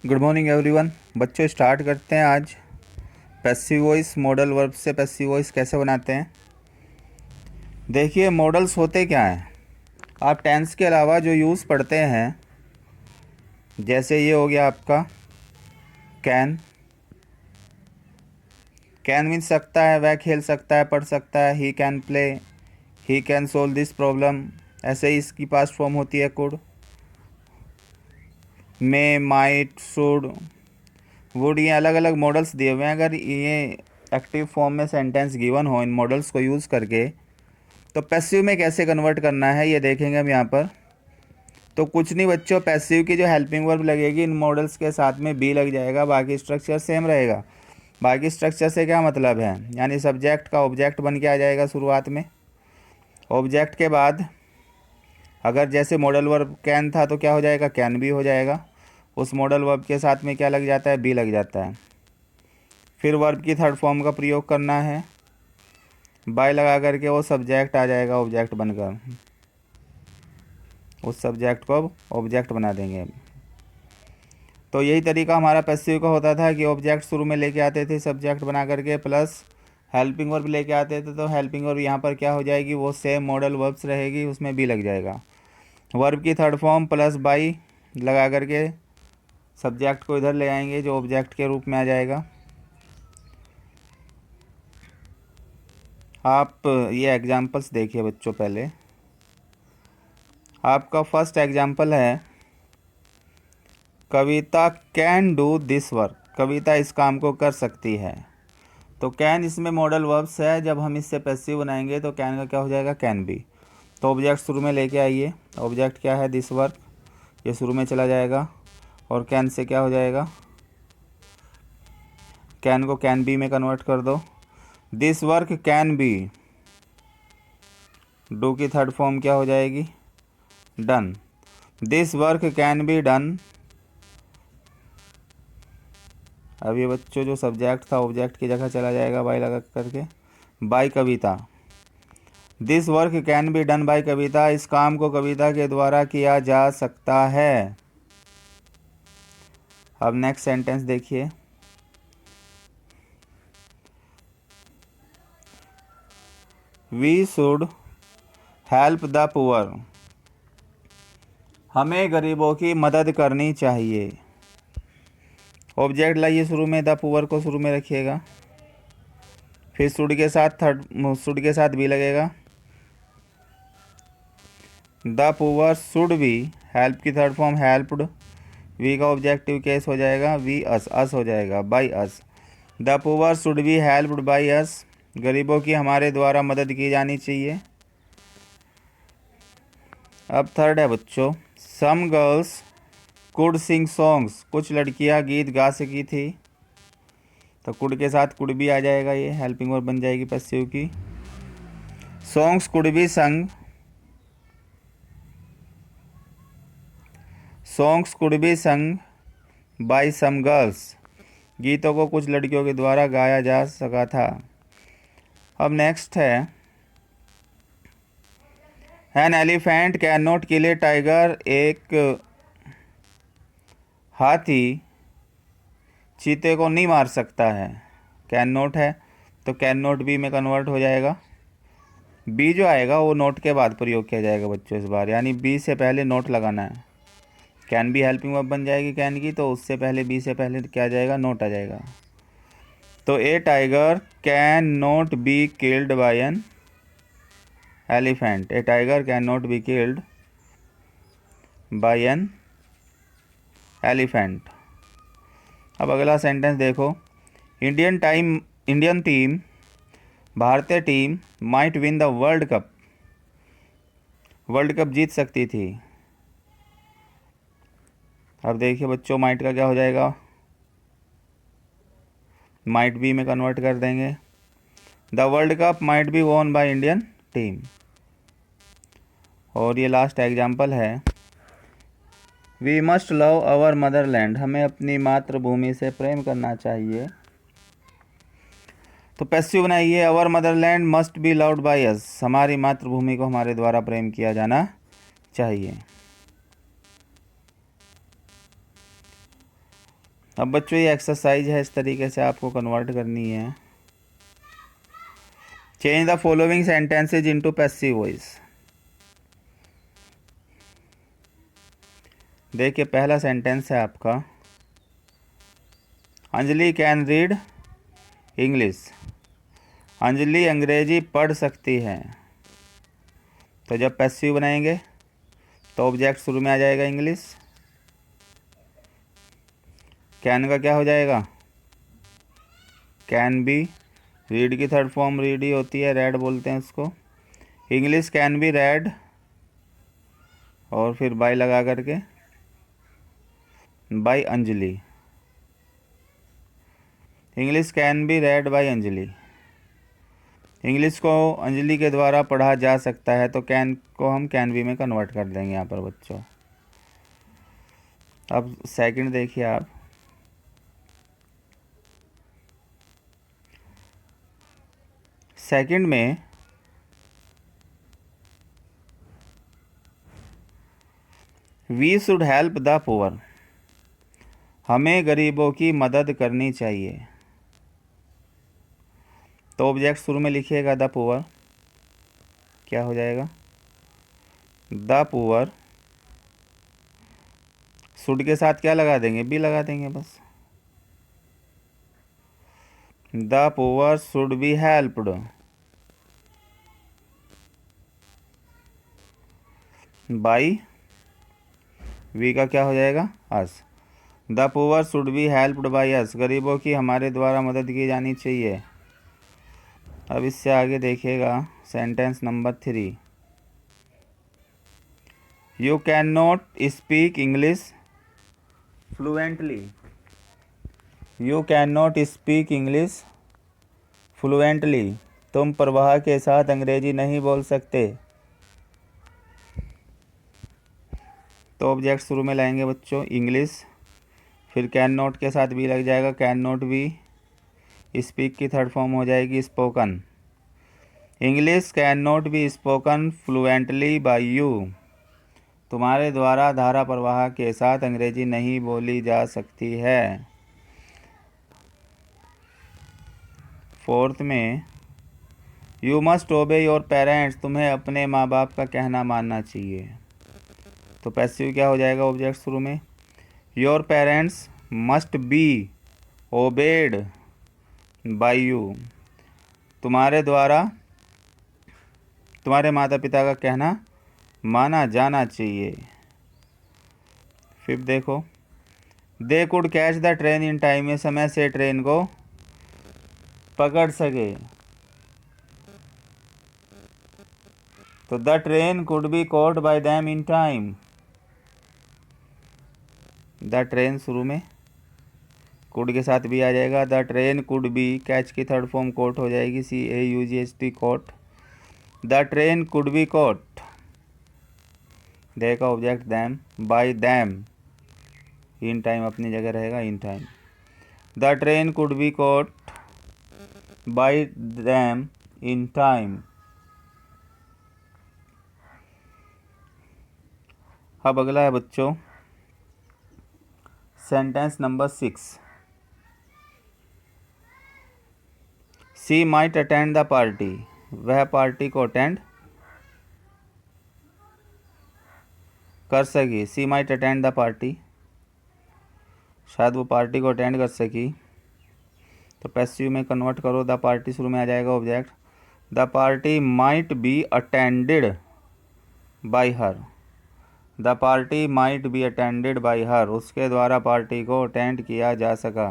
Good morning everyone. बच्चों start करते हैं आज पैसिव वॉइस मॉडल वर्ब से पैसिव वॉइस कैसे बनाते हैं। देखिए मॉडल्स होते क्या हैं। आप टेंस के अलावा जो यूज़ पढ़ते हैं, जैसे ये हो गया आपका कैन। कैन मीन सकता है, वह खेल सकता है, पढ़ सकता है। He can play, he can solve this problem. ऐसे ही इसकी पास्ट फॉर्म होती है could. May, might, should, would, ये अलग अलग मॉडल्स दिए हुए हैं। अगर ये एक्टिव फॉर्म में सेंटेंस गिवन हो इन मॉडल्स को यूज़ करके, तो पैसिव में कैसे कन्वर्ट करना है ये देखेंगे हम यहाँ पर। तो कुछ नहीं बच्चों, पैसिव की जो हेल्पिंग वर्ब लगेगी इन मॉडल्स के साथ में बी लग जाएगा, बाकी स्ट्रक्चर सेम रहेगा। बाकी स्ट्रक्चर से क्या मतलब है, यानी सब्जेक्ट का ऑब्जेक्ट बन के आ जाएगा शुरुआत में। ऑब्जेक्ट के बाद अगर जैसे मॉडल वर्ब कैन था तो क्या हो जाएगा, कैन भी हो जाएगा। उस मॉडल वर्ब के साथ में क्या लग जाता है, बी लग जाता है। फिर वर्ब की थर्ड फॉर्म का प्रयोग करना है, बाय लगा करके वो सब्जेक्ट आ जाएगा ऑब्जेक्ट बनकर। उस सब्जेक्ट को अब ऑब्जेक्ट बना देंगे। तो यही तरीका हमारा पैसिव का होता था कि ऑब्जेक्ट शुरू में लेके आते थे सब्जेक्ट बना करके, प्लस हेल्पिंग वर्ब लेके आते थे। तो हेल्पिंग वर्ब यहाँ पर क्या हो जाएगी, वो सेम मॉडल वर्ब्स रहेगी, उसमें भी लग जाएगा। वर्ब की थर्ड फॉर्म प्लस बाई लगा करके सब्जेक्ट को इधर ले आएंगे जो ऑब्जेक्ट के रूप में आ जाएगा। आप ये एग्जाम्पल्स देखिए बच्चों। पहले आपका फर्स्ट एग्जाम्पल है, कविता कैन डू दिस वर्क। कविता इस काम को कर सकती है। तो कैन इसमें मॉडल वर्ब्स है, जब हम इससे पैसिव बनाएंगे तो कैन का क्या हो जाएगा, कैन बी। तो ऑब्जेक्ट शुरू में लेके आइए। ऑब्जेक्ट क्या है, दिस वर्क, ये शुरू में चला जाएगा और कैन से क्या हो जाएगा, कैन को कैन बी में कन्वर्ट कर दो। This work can B, do की थर्ड फॉर्म क्या हो जाएगी, done. This work can be done. अब ये बच्चों जो सब्जेक्ट था ऑब्जेक्ट की जगह चला जाएगा बाय लगा करके, by Kavita. This work can be done by Kavita, इस काम को कविता के द्वारा किया जा सकता है। अब नेक्स्ट सेंटेंस देखिए, we should help the poor. हमें गरीबों की मदद करनी चाहिए। ऑब्जेक्ट लाइए शुरू में, द पुअर को शुरू में रखिएगा। फिर शुड के साथ शुड के साथ भी लगेगा। The poor should B, help की थर्ड फॉर्म हेल्प्ड, वी का ऑब्जेक्टिव केस हो जाएगा वी अस हो जाएगा, by us. The poor should be helped by us, गरीबों की हमारे द्वारा मदद की जानी चाहिए। अब थर्ड है बच्चों, some girls could sing songs. कुछ लड़कियां गीत गा सकी थी। तो कुड के साथ कुड भी आ जाएगा, ये हेल्पिंग वर्ब बन जाएगी पैसिव की। Songs could be sung, songs could be sung by some girls. गीतों को कुछ लड़कियों के द्वारा गाया जा सका था। अब नेक्स्ट है, an elephant can not kill A tiger. एक हाथी चीते को नहीं मार सकता है। कैन नॉट है तो कैन नॉट बी में कन्वर्ट हो जाएगा। बी जो आएगा वो नोट के बाद प्रयोग किया जाएगा बच्चों इस बार, यानी बी से पहले नोट लगाना है। कैन बी हेल्पिंग वर्ब बन जाएगी कैन की, तो उससे पहले बी से पहले क्या आ जाएगा, नोट आ जाएगा। तो a tiger can not be killed by an elephant. A tiger can not be killed by an elephant. अब अगला सेंटेंस देखो, इंडियन टीम, भारतीय team might win the world cup. World cup जीत सकती थी। अब देखिए बच्चों, माइट का क्या हो जाएगा, माइट बी में कन्वर्ट कर देंगे। The world cup might be won by Indian team. और ये लास्ट एग्जाम्पल है, we must love our motherland. हमें अपनी मातृभूमि से प्रेम करना चाहिए। तो पैसिव बनाइए, our motherland must be loved by us. हमारी मातृभूमि को हमारे द्वारा प्रेम किया जाना चाहिए। अब बच्चों ये एक्सरसाइज है, इस तरीके से आपको कन्वर्ट करनी है। Change the following sentences into passive voice. देखिए पहला सेंटेंस है आपका, Anjali can read English. Anjali अंग्रेजी पढ़ सकती है। तो जब पैसिव बनाएंगे तो ऑब्जेक्ट शुरू में आ जाएगा इंग्लिश। कैन का क्या हो जाएगा, कैन बी। रीड की थर्ड फॉर्म रीड ही होती है, रेड बोलते हैं उसको। इंग्लिश कैन बी रेड, और फिर बाय लगा करके by Anjali. English can be read by Anjali. English को अंजलि के द्वारा पढ़ा जा सकता है, तो कैन को हम कैन बी में कन्वर्ट कर देंगे यहाँ पर बच्चों। अब सेकंड देखिए आप, सेकंड में we should help the poor. हमें गरीबों की मदद करनी चाहिए। तो ऑब्जेक्ट शुरू में लिखिएगा द पुअर, क्या हो जाएगा, द पुअर। शुड के साथ क्या लगा देंगे, बी लगा देंगे बस। The poor should be helped by, we का क्या हो जाएगा, us. The poor should be helped by us. गरीबों की हमारे द्वारा मदद की जानी चाहिए। अब इससे आगे देखिएगा sentence number 3, you can not speak English fluently. You can not speak English fluently. तुम प्रवाह के साथ अंग्रेजी नहीं बोल सकते। तो ऑब्जेक्ट शुरू में लाएंगे बच्चों इंग्लिश, फिर कैन नॉट के साथ भी लग जाएगा, कैन नॉट भी। स्पीक की थर्ड फॉर्म हो जाएगी spoken. English can not be spoken fluently by you. तुम्हारे द्वारा धारा प्रवाह के साथ अंग्रेजी नहीं बोली जा सकती है। फोर्थ में यू मस्ट ओबे योर पेरेंट्स। तुम्हें अपने माँ बाप का कहना मानना चाहिए। तो पैसिव क्या हो जाएगा ऑब्जेक्ट शुरू में, your parents must be obeyed by you. तुम्हारे द्वारा तुम्हारे माता पिता का कहना माना जाना चाहिए। फिर देखो, they could catch the train in time. ये समय से ट्रेन को पकड़ सके। तो the train could be caught by them in time. The train शुरू में कुड के साथ भी आ जाएगा, the train could be. Catch की थर्ड फॉर्म कोट हो जाएगी, CAUGHT caught. The train could be caught, they का object them, by them. In time अपनी जगह रहेगा, in time. The train could be caught by them in time. अब अगला है बच्चों sentence number 6, she might attend the party. वह party को अटेंड कर सकी। She might attend the party, शायद वो पार्टी को अटेंड कर सकी। तो पैसिव में कन्वर्ट करो, द पार्टी शुरू में आ जाएगा object. The party might be attended by her. The party might be attended by हर। उसके द्वारा पार्टी को अटेंड किया जा सका।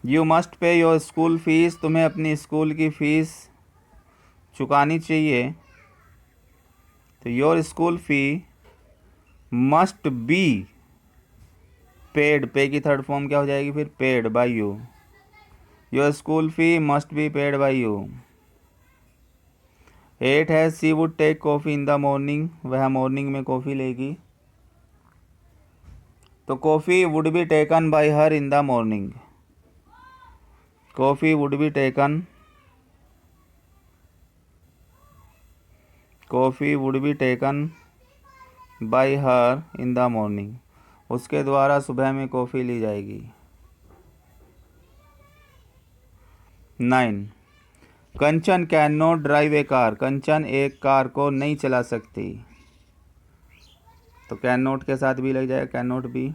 You must pay your school fees. तुम्हें अपनी स्कूल की फीस चुकानी चाहिए। तो your school fee must be paid. पे की थर्ड फॉर्म क्या हो जाएगी फिर, paid by you. Your school fee must be paid by you. 8 है, सी would take coffee in the morning. वह मॉर्निंग में कॉफ़ी लेगी। तो coffee would be taken by her in the morning. Coffee would be taken, coffee would be taken by her in the morning. उसके द्वारा सुबह में कॉफ़ी ली जाएगी। 9, Kanchan can not drive a car, Kanchan एक कार को नहीं चला सकती, तो कैन नॉट के साथ भी लग जाएगा, can not be.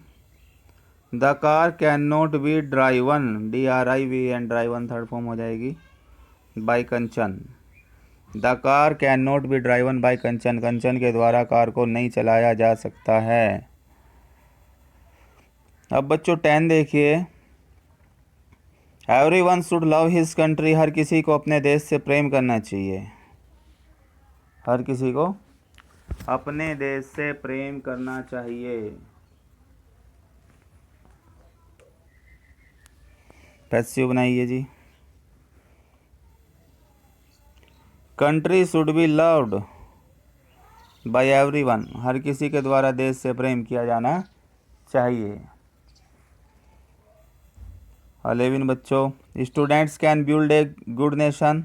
The car can not be driven, DRIVN, driven third form हो जाएगी, by Kanchan. The car can not be driven by Kanchan, Kanchan के द्वारा कार को नहीं चलाया जा सकता है। अब बच्चों 10 देखिए, everyone should love his country, हर किसी को अपने देश से प्रेम करना चाहिए, हर किसी को अपने देश से प्रेम करना चाहिए। पैसिव बनाइए जी। Country should be loved by everyone, हर किसी के द्वारा देश से प्रेम किया जाना चाहिए। 11 बच्चों, students can build a good nation,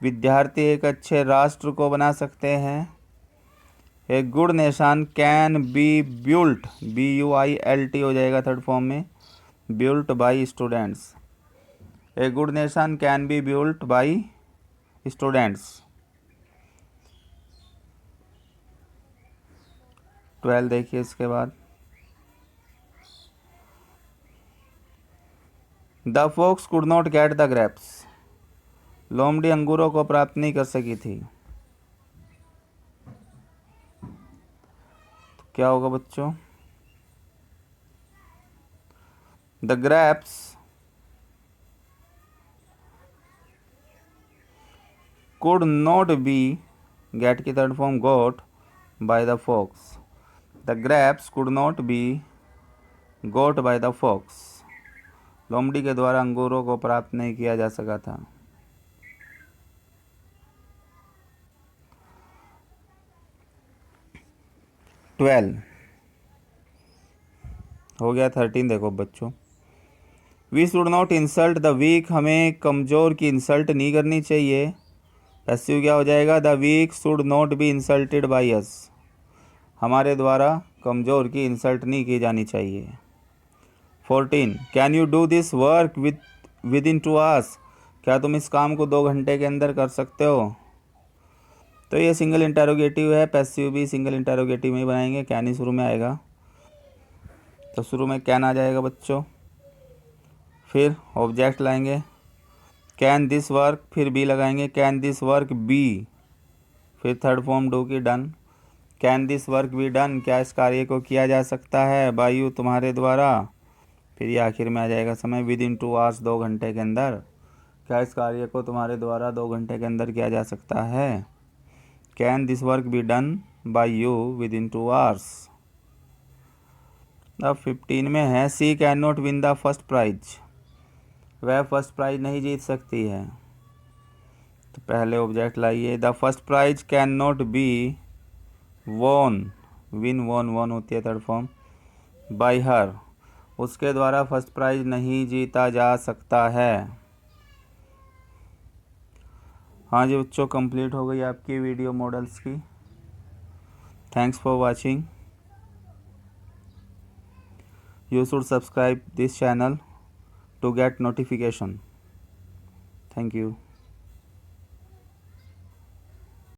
विद्यार्थी एक अच्छे राष्ट्र को बना सकते हैं। A good nation can be built, BUILT हो जाएगा थर्ड फॉर्म में, built by students. A good nation can be built by students. 12 देखिए इसके बाद, the folks could not get the grapes, लोमड़ी अंगूरों को प्राप्त नहीं कर सकी थी, तो क्या होगा बच्चों? The grapes could not be, get की third form got, by the fox. The grapes could not be got by the fox, लोमड़ी के द्वारा अंगूरों को प्राप्त नहीं किया जा सका था। ट्वेल्व हो गया। 13 देखो बच्चों, we should not insult the weak, हमें कमज़ोर की इंसल्ट नहीं करनी चाहिए। पैसिव क्या हो जाएगा? The weak should not be insulted by us, हमारे द्वारा कमज़ोर की इंसल्ट नहीं की जानी चाहिए। 14, can you do this work with in 2 hours, क्या तुम इस काम को 2 घंटे के अंदर कर सकते हो? तो ये सिंगल इंटरोगेटिव है, पैसिव भी सिंगल इंटरोगेटिव में ही बनाएंगे, कैन ही शुरू में आएगा, तो शुरू में कैन आ जाएगा बच्चों। फिर ऑब्जेक्ट लाएंगे, कैन दिस वर्क, फिर बी लगाएंगे, कैन दिस वर्क बी, फिर थर्ड फॉर्म डू की done, can this work be done, क्या इस कार्य को किया जा सकता है बाय यू, तुम्हारे द्वारा। फिर ये आखिर में आ जाएगा समय, विद इन 2 आवर्स, 2 घंटे के अंदर, क्या इस कार्य को तुम्हारे द्वारा 2 घंटे के अंदर किया जा सकता है। Can this work be done by you within 2 hours. अब 15 में है, she can not win the first prize, वह फर्स्ट प्राइज नहीं जीत सकती है, तो पहले ऑब्जेक्ट लाइए, the first prize can not be won, win won, won होती है थर्ड फॉर्म, बाय हर, उसके द्वारा फर्स्ट प्राइज नहीं जीता जा सकता है। हाँ जी बच्चों, कंप्लीट हो गई आपकी वीडियो मॉडल्स की। Thanks for watching. You should subscribe this channel to get notification. Thank you.